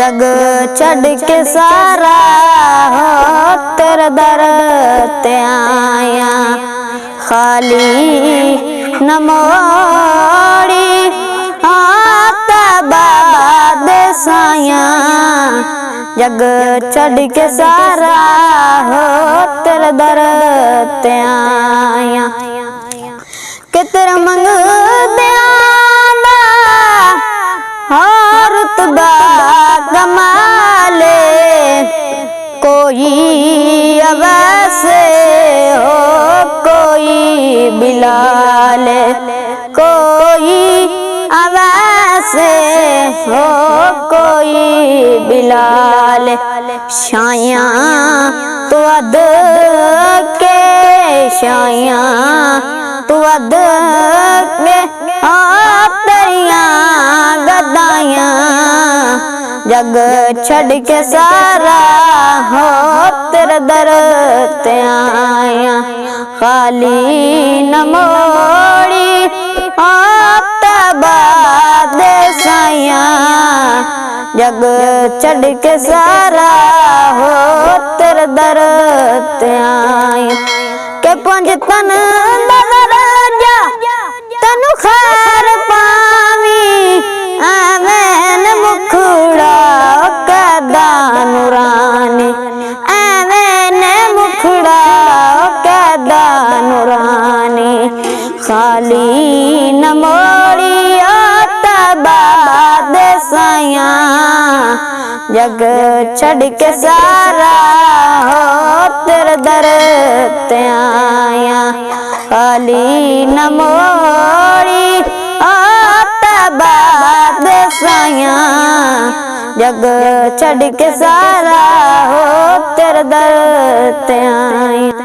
जग छड़ के सारा हो तेरे दर ते आया। खाली न मोड़ी तैबा दे साया, जग छड़ के सारा हो तेरे दर ते आया। कि तेरा मंग दियां और रुतबा कमाले, कोई अवैसे हो कोई बिलाल, कोई अवैसे हो कोई बिलाल। शाया तो अद के शाया तू अद के तेरिया गदाइया, जग छड़ के सारा हो तेरे दर ते आया। खाली न मोड़ी तैबा दे साया, जग छड़ के सारा हो तेरे दर ते आया। के पंज तन नजर जा तनु खैर पावी, एवें मुखड़ा कैदा नूरानी, एवें मुखड़ा कैदा नूरानी। खाली न मोड़ी तैबा दे साया, जग छड़ के सारा हो तेरे दर ते आया। खाली न मोड़ी तैबा दे साया, जग छड़ के सारा हो तेरे दर ते आया।